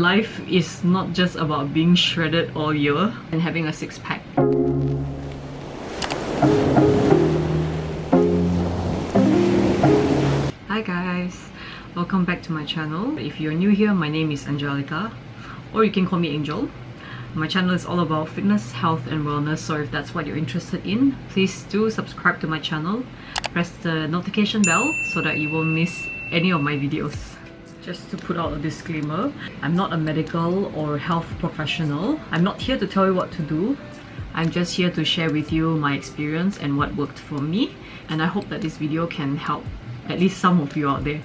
Life is not just about being shredded all year and having a six-pack. Hi guys, welcome back to my channel. If you're new here, my name is Angelica, or you can call me Angel. My channel is all about fitness, health and wellness, so if that's what you're interested in, please do subscribe to my channel. Press the notification bell so that you won't miss any of my videos. Just to put out a disclaimer, I'm not a medical or health professional. I'm not here to tell you what to do. I'm just here to share with you my experience and what worked for me, and I hope that this video can help at least some of you out there.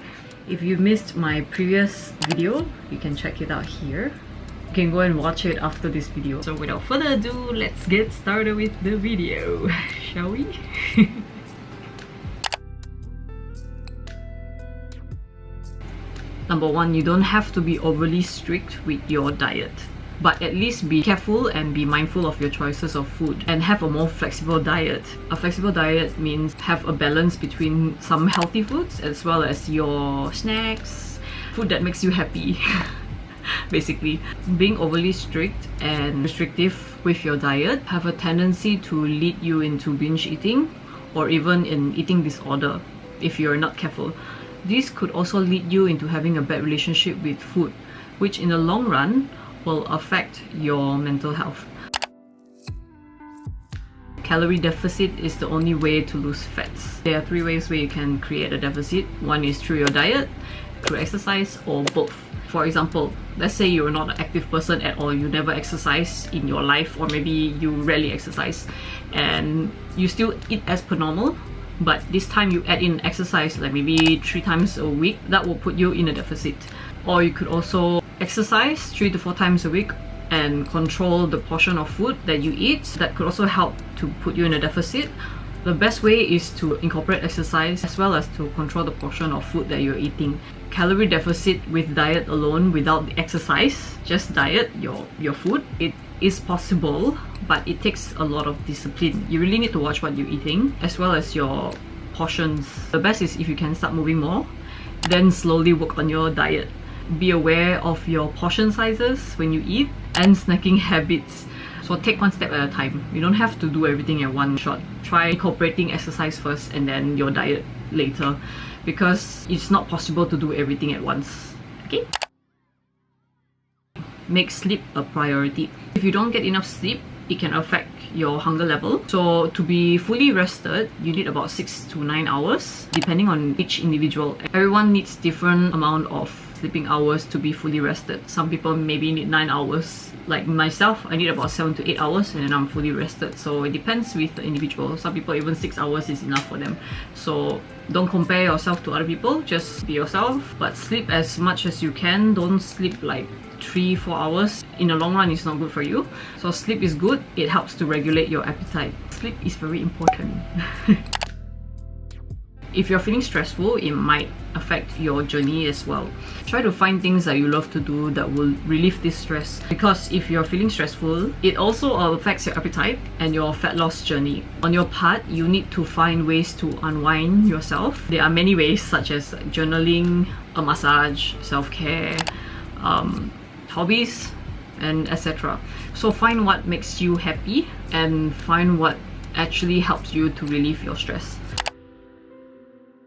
If you missed my previous video, you can check it out here. You can go and watch it after this video. So without further ado, let's get started with the video, shall we? Number one, you don't have to be overly strict with your diet, but at least be careful and be mindful of your choices of food and have a more flexible diet. A flexible diet means have a balance between some healthy foods as well as your snacks, food that makes you happy. Basically, being overly strict and restrictive with your diet have a tendency to lead you into binge eating or even in eating disorder if you're not careful. This could also lead you into having a bad relationship with food, which in the long run will affect your mental health. Calorie deficit is the only way to lose fats. There are three ways where you can create a deficit. One is through your diet, through exercise, or both. For example, let's say you're not an active person at all, you never exercise in your life, or maybe you rarely exercise and you still eat as per normal, but this time you add in exercise like maybe 3 times a week. That will put you in a deficit. Or you could also exercise 3 to 4 times a week and control the portion of food that you eat. That could also help to put you in a deficit. The best way is to incorporate exercise as well as to control the portion of food that you're eating. Calorie deficit with diet alone without the exercise, just diet your food, it is possible, but it takes a lot of discipline. You really need to watch what you're eating as well as your portions. The best is if you can start moving more, then slowly work on your diet. Be aware of your portion sizes when you eat and snacking habits. So take one step at a time. You don't have to do everything at one shot. Try incorporating exercise first and then your diet later, because it's not possible to do everything at once. Okay? Make sleep a priority. If you don't get enough sleep, it can affect your hunger level. So to be fully rested, you need about 6 to 9 hours, depending on each individual. Everyone needs different amount of sleeping hours to be fully rested. Some people maybe need 9 hours. Like myself, I need about 7 to 8 hours and then I'm fully rested. So it depends with the individual. Some people even 6 hours is enough for them. So don't compare yourself to other people, just be yourself. But sleep as much as you can. Don't sleep like 3-4 hours. In the long run, it's not good for you. So sleep is good. It helps to regulate your appetite. Sleep is very important. If you're feeling stressful, it might affect your journey as well. Try to find things that you love to do that will relieve this stress, because if you're feeling stressful, it also affects your appetite and your fat loss journey. On your part, you need to find ways to unwind yourself. There are many ways, such as journaling, a massage, self-care, hobbies, and etc. So find what makes you happy and find what actually helps you to relieve your stress.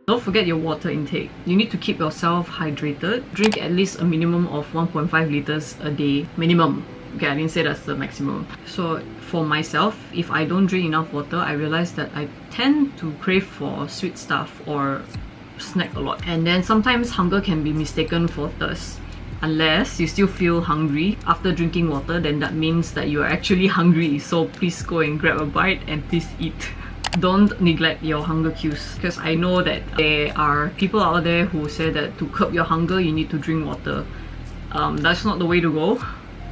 Don't forget your water intake. You need to keep yourself hydrated. Drink at least a minimum of 1.5 liters a day. Minimum. Okay, I didn't say that's the maximum. So for myself, if I don't drink enough water, I realize that I tend to crave for sweet stuff or snack a lot. And then sometimes hunger can be mistaken for thirst. Unless you still feel hungry after drinking water, then that means that you are actually hungry. So please go and grab a bite and please eat. Don't neglect your hunger cues, because I know that there are people out there who say that to curb your hunger, you need to drink water. That's not the way to go.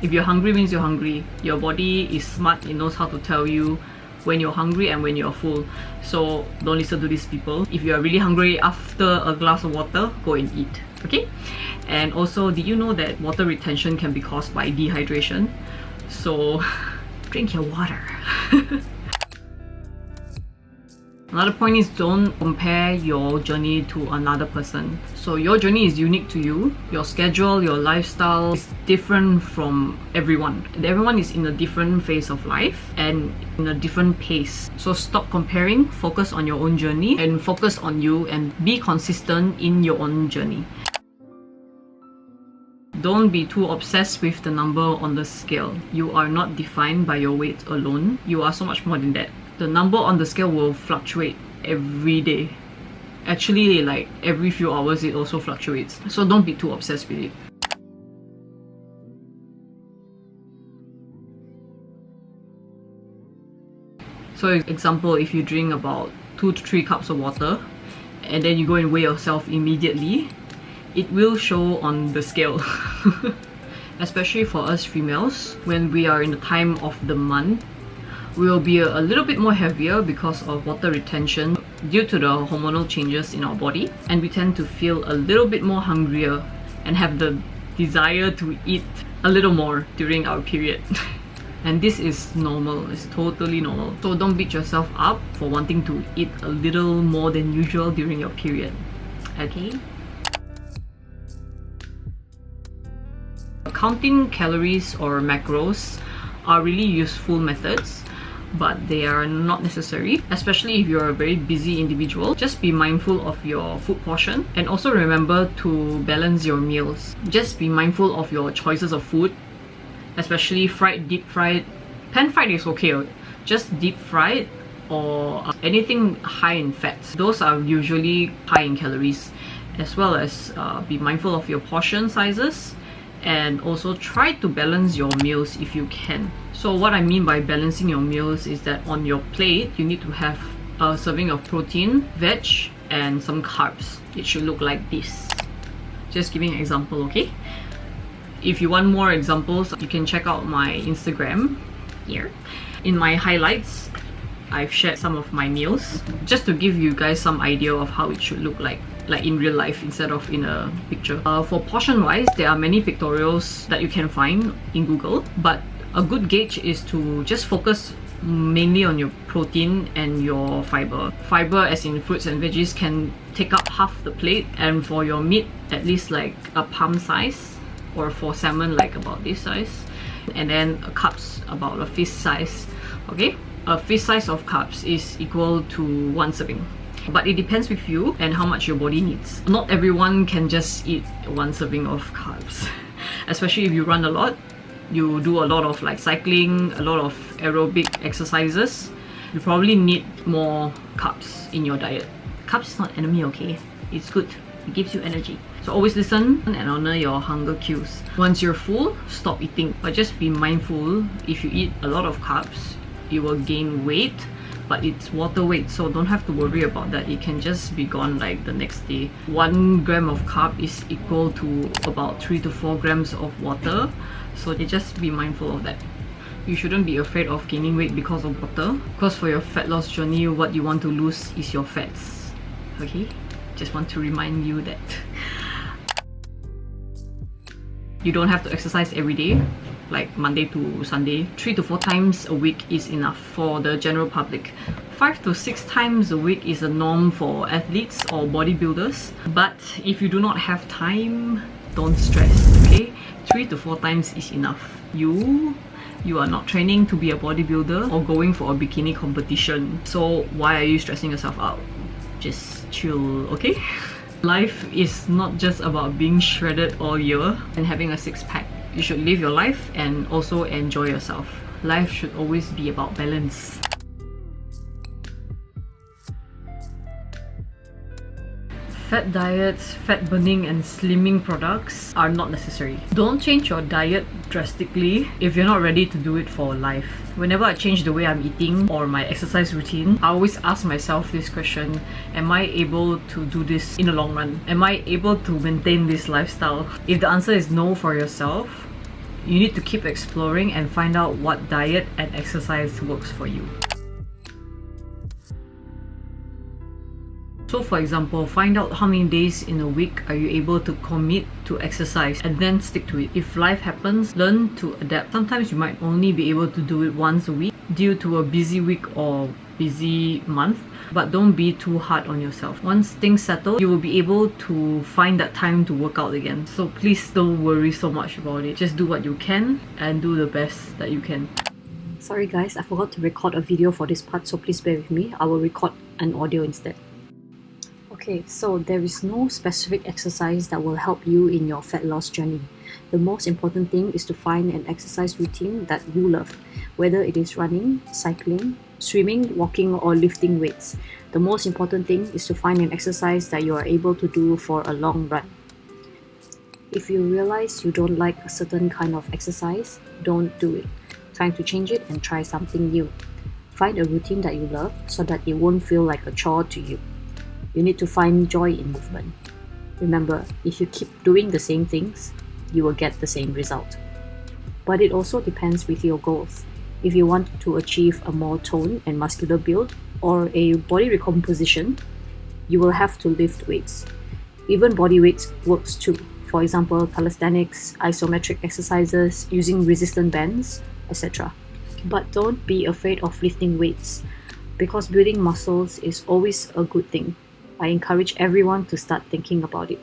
If you're hungry, means you're hungry. Your body is smart, it knows how to tell you when you're hungry and when you're full. So don't listen to these people. If you're really hungry after a glass of water, go and eat. Okay? And also, did you know that water retention can be caused by dehydration? So drink your water. Another point is don't compare your journey to another person. So your journey is unique to you. Your schedule, your lifestyle is different from everyone. Everyone is in a different phase of life and in a different pace. So stop comparing, focus on your own journey and focus on you and be consistent in your own journey. Don't be too obsessed with the number on the scale. You are not defined by your weight alone. You are so much more than that. The number on the scale will fluctuate every day. Actually, like every few hours it also fluctuates. So don't be too obsessed with it. So example, if you drink about 2 to 3 cups of water and then you go and weigh yourself immediately, it will show on the scale. Especially for us females, when we are in the time of the month, we will be a little bit more heavier because of water retention due to the hormonal changes in our body, and we tend to feel a little bit more hungrier and have the desire to eat a little more during our period. And this is normal, it's totally normal. So don't beat yourself up for wanting to eat a little more than usual during your period, okay? Counting calories or macros are really useful methods, but they are not necessary, especially if you're a very busy individual. Just be mindful of your food portion and also remember to balance your meals. Just be mindful of your choices of food, especially fried, deep fried. Pan fried is okay, just deep fried or anything high in fats. Those are usually high in calories, as well as be mindful of your portion sizes and also try to balance your meals if you can. So what I mean by balancing your meals is that on your plate you need to have a serving of protein, veg and some carbs. It should look like this. Just giving an example, okay? If you want more examples, you can check out my Instagram here. In my highlights, I've shared some of my meals just to give you guys some idea of how it should look like in real life instead of in a picture. For portion wise, there are many pictorials that you can find in Google, but a good gauge is to just focus mainly on your protein and your fiber. Fiber as in fruits and veggies can take up half the plate, and for your meat at least like a palm size, or for salmon like about this size, and then carbs about a fist size. Okay, a fist size of carbs is equal to 1 serving. But it depends with you and how much your body needs. Not everyone can just eat 1 serving of carbs. Especially if you run a lot, you do a lot of like cycling, a lot of aerobic exercises, you probably need more carbs in your diet. Carbs is not enemy, okay? It's good. It gives you energy. So always listen and honor your hunger cues. Once you're full, stop eating. But just be mindful, if you eat a lot of carbs, you will gain weight, but it's water weight, so don't have to worry about that. It can just be gone like the next day. 1 gram of carb is equal to about 3 to 4 grams of water, so just be mindful of that. You shouldn't be afraid of gaining weight because of water, because for your fat loss journey, what you want to lose is your fats. Okay? Just want to remind you that. You don't have to exercise every day, like Monday to Sunday. 3 to 4 times a week is enough for the general public. 5 to 6 times a week is a norm for athletes or bodybuilders. But if you do not have time, don't stress, okay? 3 to 4 times is enough. You are not training to be a bodybuilder or going for a bikini competition. So why are you stressing yourself out? Just chill, okay? Life is not just about being shredded all year and having a 6-pack. You should live your life and also enjoy yourself. Life should always be about balance. Fat diets, fat burning and slimming products are not necessary. Don't change your diet drastically if you're not ready to do it for life. Whenever I change the way I'm eating or my exercise routine, I always ask myself this question: am I able to do this in the long run? Am I able to maintain this lifestyle? If the answer is no for yourself, you need to keep exploring and find out what diet and exercise works for you. So for example, find out how many days in a week are you able to commit to exercise and then stick to it. If life happens, learn to adapt. Sometimes you might only be able to do it once a week due to a busy week or busy month, but don't be too hard on yourself. Once things settle, you will be able to find that time to work out again. So please don't worry so much about it. Just do what you can and do the best that you can. Sorry guys, I forgot to record a video for this part, so please bear with me. I will record an audio instead. Okay, so there is no specific exercise that will help you in your fat loss journey. The most important thing is to find an exercise routine that you love, whether it is running, cycling, swimming, walking, or lifting weights. The most important thing is to find an exercise that you are able to do for a long run. If you realize you don't like a certain kind of exercise, don't do it. Time to change it and try something new. Find a routine that you love so that it won't feel like a chore to you. You need to find joy in movement. Remember, if you keep doing the same things, you will get the same result. But it also depends with your goals. If you want to achieve a more toned and muscular build or a body recomposition, you will have to lift weights. Even body weights works too. For example, calisthenics, isometric exercises, using resistant bands, etc. But don't be afraid of lifting weights, because building muscles is always a good thing. I encourage everyone to start thinking about it.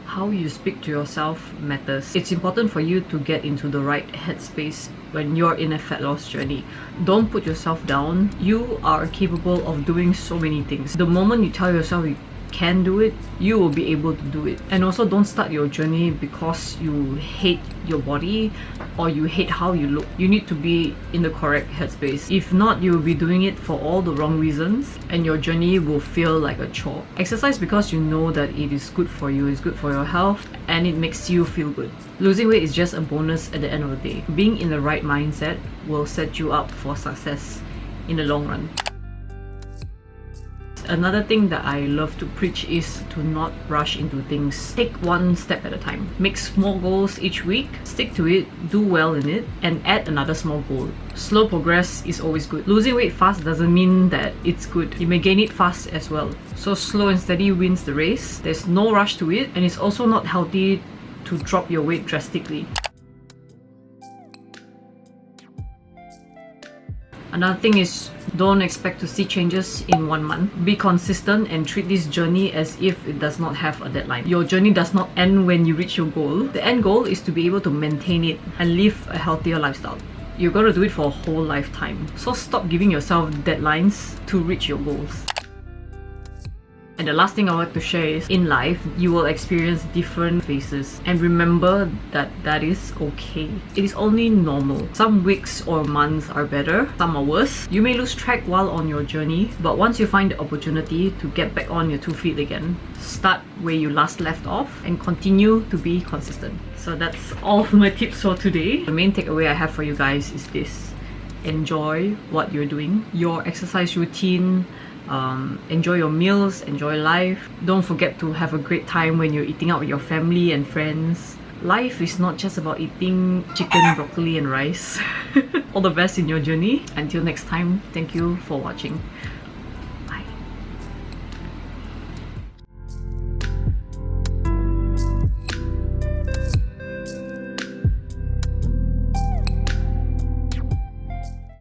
How you speak to yourself matters. It's important for you to get into the right headspace when you're in a fat loss journey. Don't put yourself down. You are capable of doing so many things. The moment you tell yourself you can do it, you will be able to do it. And also, don't start your journey because you hate your body or you hate how you look. You need to be in the correct headspace. If not, you will be doing it for all the wrong reasons and your journey will feel like a chore. Exercise because you know that it is good for you, it's good for your health, and it makes you feel good. Losing weight is just a bonus at the end of the day. Being in the right mindset will set you up for success in the long run. Another thing that I love to preach is to not rush into things. Take one step at a time. Make small goals each week, stick to it, do well in it, and add another small goal. Slow progress is always good. Losing weight fast doesn't mean that it's good. You may gain it fast as well. So slow and steady wins the race. There's no rush to it, and it's also not healthy to drop your weight drastically. Another thing is, don't expect to see changes in 1 month. Be consistent and treat this journey as if it does not have a deadline. Your journey does not end when you reach your goal. The end goal is to be able to maintain it and live a healthier lifestyle. You're going to do it for a whole lifetime. So stop giving yourself deadlines to reach your goals. And the last thing I would like to share is, in life, you will experience different phases. And remember that that is okay. It is only normal. Some weeks or months are better, some are worse. You may lose track while on your journey, but once you find the opportunity to get back on your 2 feet again, start where you last left off and continue to be consistent. So that's all of my tips for today. The main takeaway I have for you guys is this. Enjoy what you're doing, your exercise routine, enjoy your meals, enjoy life. Don't forget to have a great time when you're eating out with your family and friends. Life is not just about eating chicken, broccoli and rice. All the best in your journey. Until next time, thank you for watching.